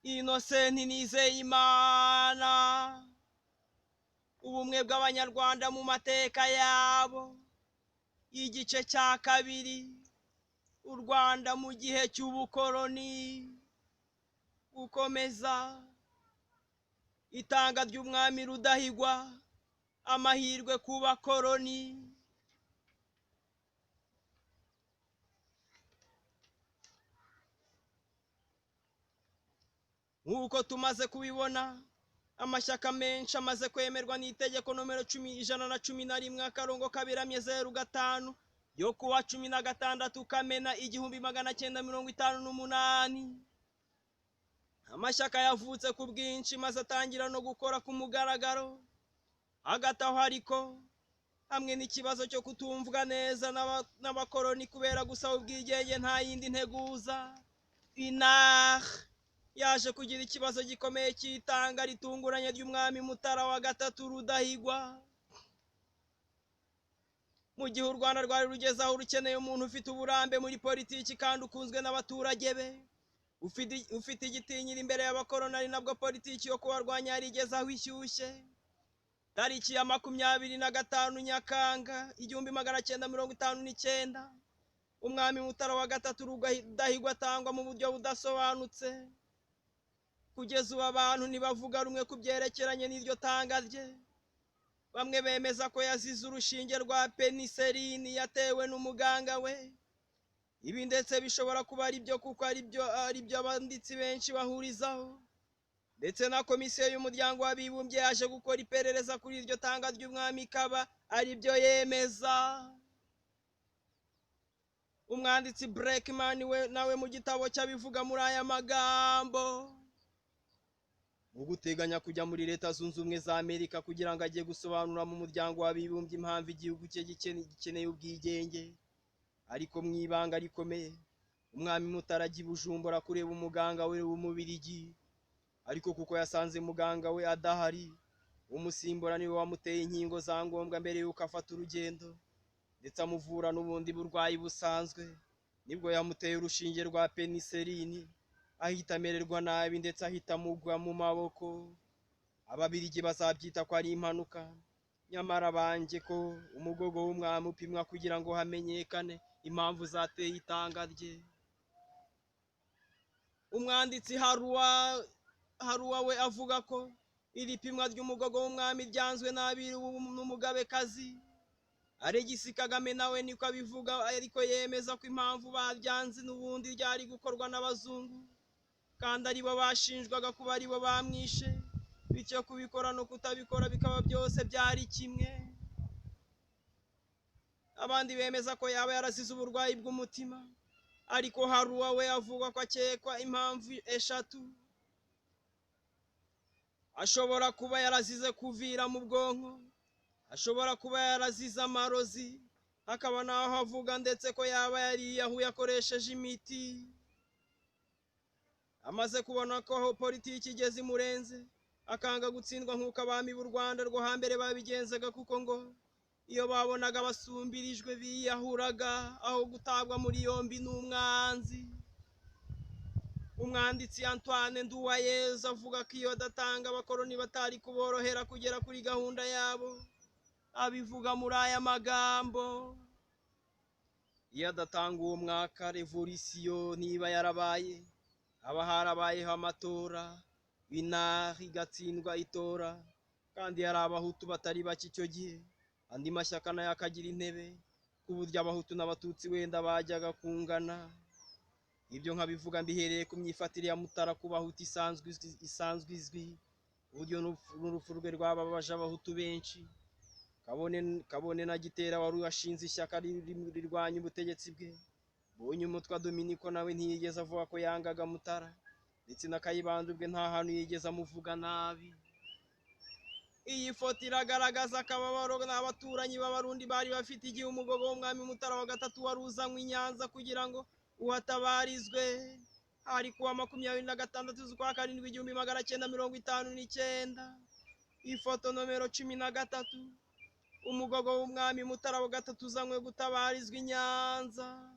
Innocent Nizeyimana, ubumwe bw'abanyarwanda mu mateka yabo, igice cya kabiri, u Rwanda mu gihe cy'ubukoloni, gukomeza itanga ry'umwami Rudahigwa, amahirwe ku bakoloni. Nk'uko tumaze kubibona, amashyaka menshi amaze kwemerwa n'itegeko nomero 111/2/5 yo kuwa 16 Kamena 1958. Amashyaka yavutse ku bwinshi maze atangira no gukora ku mugaragaro. Hagati aho ariko, hamwe n'ikibazo cyo kutumvwa neza n'abakoloni kubera gusaba ubwigenge nta yindi nteguza, UNAR yaje kugira ikibazo gikomeye cy'itanga ritunguranye ry'umwami Mutara wa gatatu Rudahigwa. Mu gihe u Rwanda rwari rugeze aho rukeneye umuntu ufite uburambe muri politiki kandi ukunzwe n'abaturage be, ufite igitinyiro imbere y'abakoloni, ari nabwo politiki yo kubarwanya yari igeze aho ishyushye. Tariki ya 25 Nyakanga 1959, umwami Mutara wa gatatu Rudahigwa atangwa mu buryo budasobanutse. Kugeza ubu abantu ntibavuga rumwe ku byerekeranye n'iryo tanga rye. Bamwe bemeza ko yazize urushinge rwa peniseline yatewe n'umuganga we. Ibi ndetse bishobora kuba ari byo kuko ari byo abanditsi benshi bahurizaho. Ndetse na komisiyo y'umuryango w'abibumbye yaje gukora iperereza kuri iryo tanga ry'umwami ikaba ari byo yemeza. Umwanditsi Breckman we nawe mu gitabo cy'abivuga muri aya magambo: mu guteganya kujya muri Leta Zunze Ubumwe za Amerika kugira ngo ajye gusobanura mu muryango w'abibumbye impamvu igihugu cye gikeneye ubwigenge, ariko mu ibanga rikomeye, umwami Mutara ajya i Bujumbura kureba umuganga we w'Umubirigi, ariko kuko yasanze muganga we adahari, umusimbura niwe wamuteye inkingo za ngombwa mbere y'uko afata urugendo, ndetse amuvura n'ubundi burwayi busanzwe, nibwo yamuteye urushinge rwa peniseline, ahita amererwa nabi ndetse ahita amugwa mu maboko. Ababirigi bazabyita ko ari impanuka, nyamara banjye ko umugogo w'umwami upimwa kugira ngo hamenyekane impamvu zateye itanga rye. Umwanditsi Haruwa we avuga ko iri pimwa ry'umugogo w'umwami ryanzwe nabi n'umugabekazi. Alegisi Kagame nawe niko abivuga, ariko yemeza ko impamvu baryanze n'ubundi ryari gukorwa n'abazungu, kandi aribo bashinjwaga kuba aribo bamwishe, bityo kubikora no kutabikora bikaba byose byari kimwe. Abandi bemeza ko yaba yarazize uburwayi bw'umutima, ariko Haruwa we avuga ko akekwa impamvu eshatu. Ashobora kuba yarazize kuvira mu bwonko, ashobora kuba yarazize amarozi, hakaba naho havuga ndetse ko yaba yariyahuye akoresheje imiti. Amaze kubona ko aho politiki igeze imurenze, akanga gutsindwa nk'uko abami b'u Rwanda rwo hambere babigenzaga, kuko ngo iyo babonaga basumbirijwe biyahuraga aho gutabwa muri yombi n'umwanzi. Umwanditsi Antoine Nduwayezu avuga ko iyo adatanga abakoloni batari kuborohera kugera kuri gahunda yabo. Abivuga muri aya magambo: iyo adatanga uwo mwaka revolisiyo niba yarabaye, haba harabayeho amatora, UNAR igatsindwa itora, kandi hari abahutu batari bake icyo gihe, andi mashyaka nayo akagira intebe, ku buryo abahutu n'abatutsi wenda bajyaga kungana. Ibyo nkabivuga mbihereye ku myifatire ya Mutara ku bahutu isanzwe izwi, uburyo n'urupfu rwe rwababaje abahutu benshi. Kabone na Gitera wari washinze ishyaka rirwanya ubutegetsi bwe, Mbonyumutwa Dominiko nawe ntiyigeze avuga ko yangaga Mutara, ndetse na Kayibanda ubwe nta hantu yigeze amuvuga nabi. Iyi foto iragaragaza akababaro n'abaturanyi b'Abarundi bari bafite igihe umugogo w'umwami Mutara wa gatatu wari uzanywe i Nyanza kugira ngo uhatabarizwe. Hari kuwa 26 z'ukwa karindwi 1959. Ifoto nomero 13, umugogo w'umwami Mutara wa gatatu uzanywe gutabarizwa i Nyanza.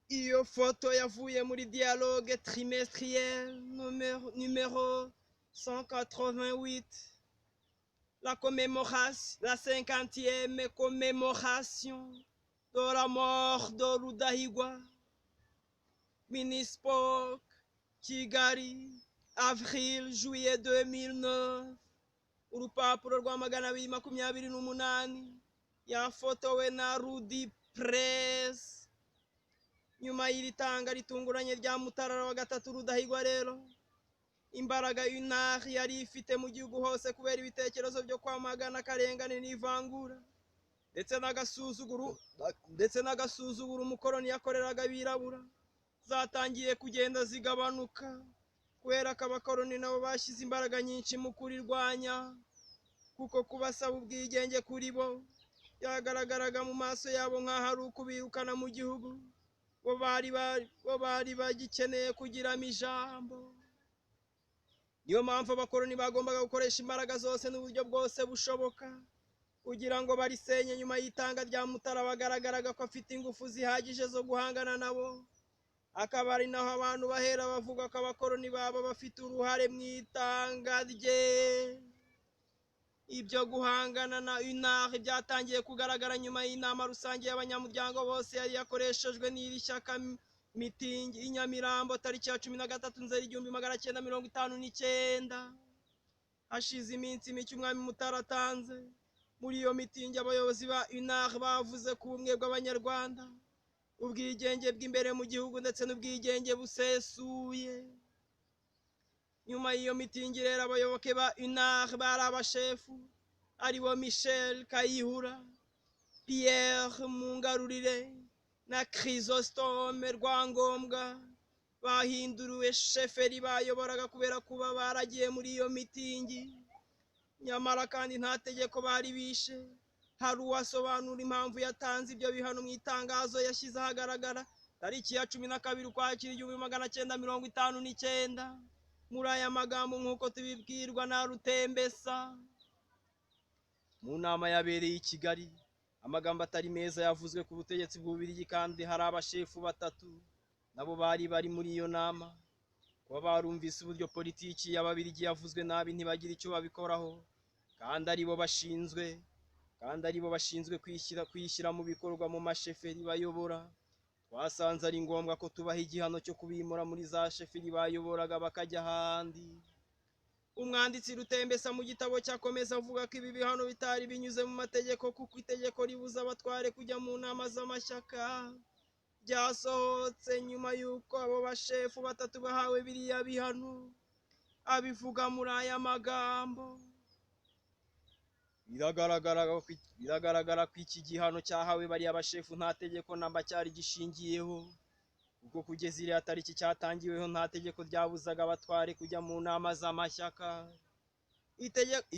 iyo foto yavuye muri dialogue trimestrielle numéro 188, la 50e commémoration de la mort de Rudahigwa, Minispoc, Kigali, avril, juillet 2009, urupapuro rwa 228 yafotowe na Rudi Press. Nyuma y'iri tanga ritunguranye rya Mutarara wa gatatu Rudahigwa rero, imbaraga UNAR yari ifite mu gihugu hose kubera ibitekerezo byo kwamagana akarengane n'ivangura ndetse n'agasuzuguro umukoroni yakoreraga abirabura, zatangiye kugenda zigabanuka kubera ko abakoroni nabo bashyize imbaraga nyinshi mu kurirwanya, kuko kubasaba ubwigenge kuri bo byagaragaraga mu maso yabo nk'aho ari ukubirukana mu gihugu bo bari bagikeneye kugiramo ijambo. Niyo mpamvu abakoroni bagombaga gukoresha imbaraga zose n'uburyo bwose bushoboka kugira ngo barisenye. Nyuma y'itanga rya Mutara bagaragaraga ko afite ingufu zihagije zo guhangana nabo, akaba ari naho abantu bahera bavuga ko abakoroni baba bafite uruhare mu itanga rye. Ibyo guhangana na UNAR byatangiye kugaragara nyuma y'inama rusange y'abanyamuryango bose yari yakoreshejwe n'iri shyaka mitingi i Nyamirambo tariki ya 13 Nzeri 1959. Hashize iminsi mike umwami Mutara atanze. Muri iyo mitingi abayobozi ba UNAR bavuze ku bumwe bw'abanyarwanda, ubwigenge bw'imbere mu gihugu ndetse n'ubwigenge busesuye. Nyuma y'iyo mitingi rero abayoboke ba UNAR bari abashefu aribo Michel Kayihura, Pierre Mungarurire na Chrysostome Rwangombwa bahinduriwe sheferi bayoboraga kubera kuba baragiye muri iyo mitingi. Nyamara kandi nta tegeko bari bishe. Hari uwasobanura impamvu yatanze ibyo bihano mu itangazo yashyize ahagaragara tariki ya 12 Ukwakira 1959. Muri aya magambo nk'uko tubibwirwa na Rutembesa mu nama yabereye i Kigali, amagambo atari meza yavuzwe ku butegetsi bw'Ububiligi, kandi hari abashefu batatu nabo bari muri iyo nama. Kuba barumvise uburyo politiki y'Ababiligi yavuzwe nabi ntibagira icyo babikoraho, kandi aribo bashinzwe kwishyira mu bikorwa mu masheferi bayobora. Twasanze ari ngombwa ko tubaha igihano cyo kubimura muri za sheferi bayoboraga bakajya ahandi. Umwanditsi Rutembesa mu gitabo cyakomeza avuga ko ibi bihano bitari binyuze mu mategeko, kuko itegeko ribuza abatware kujya mu nama z'amashyaka ryasohotse nyuma y'uko abo bashefu batatu bahawe biriya bihano. Abivuga muri aya magambo: biragaragara ko iki gihano cyahawe bariya bashefu nta tegeko namba cyari gishingiyeho, kuko kugeza iriya tariki cyatangiweho nta tegeko ryabuzaga abatware kujya mu nama z'amashyaka.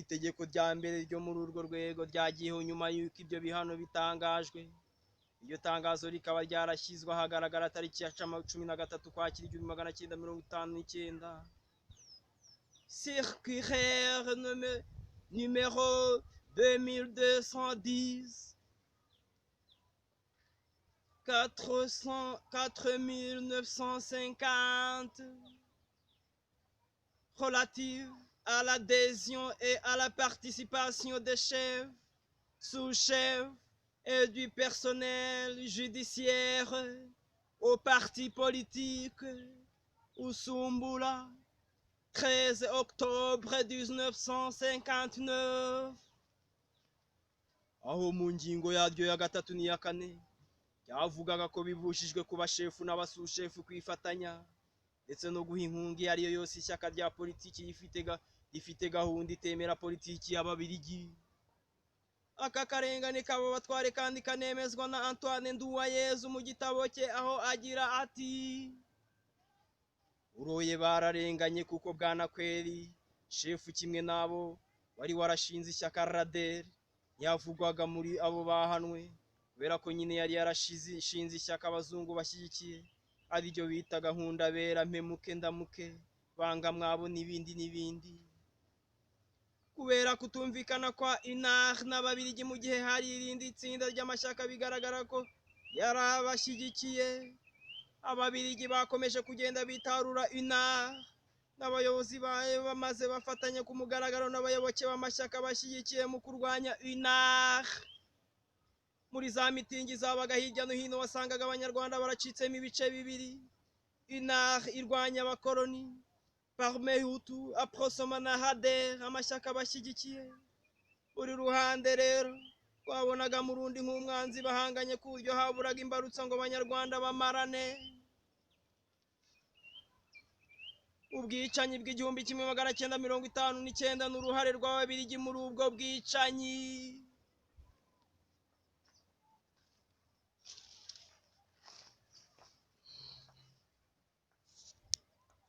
Itegeko rya mbere ryo muri urwo rwego ryagiyeho nyuma y'uko ibyo bihano bitangajwe. Iryo tangazo rikaba ryarashyizwe ahagaragara tariki ya 13 Ukwakira 1959. Circulaire numéro 2210 4950 relative à l'adhésion et à la participation des chefs, sous-chefs et du personnel judiciaire aux partis politiques, Usumbula, 13 octobre 1959. Aho mu ngingo yaryo ya gatatu n'iya kane byavugaga ko bibujijwe ku bashefu n'abasushefu kwifatanya ndetse no guha inkunga iyo ariyo yose ishyaka rya politiki rifite gahunda itemera politiki y'Ababiligi. Aka karengane kabo batware kandi kanemezwa na Antoine Nduwayezu mu gitabo cye, aho agira ati: uroye bararenganye kuko Bwanakweli shefu kimwe nabo wari warashinze ishyaka RADER yavugwaga muri abo bahanwe, kubera ko nyine yari yarashinze ishyaka abazungu bashyigikiye ariryo bita gahunda bera mpemuke ndamuke banga mwabo n'ibindi. Kubera kutumvikana kwa UNAR n'Ababiligi mu gihe hari irindi tsinda ry'amashyaka bigaragara ko yari abashyigikiye, ababirigi bakomeje kugenda bitarura UNAR n'abayobozi bayo bamaze bafatanya ku mugaragaro n'abayoboke b'amashyaka bashyigikiye mu kurwanya UNAR. Muri za mitingi zabaga hirya no hino wasangaga abanyarwanda baracitsemo ibice bibiri, UNAR irwanya abakoloni, Parme Hutu, Aprosoma na HADER amashyaka bashyigikiye. Buri ruhande rero twabonaga mu rundi nk'umwanzi bahanganye ku buryo haburaga imbarutso ngo abanyarwanda bamarane. Ubwicanyi bw'igihumbi kimwe magana cyenda 59 n'uruhare rw'ababirigi muri ubwo bwicanyi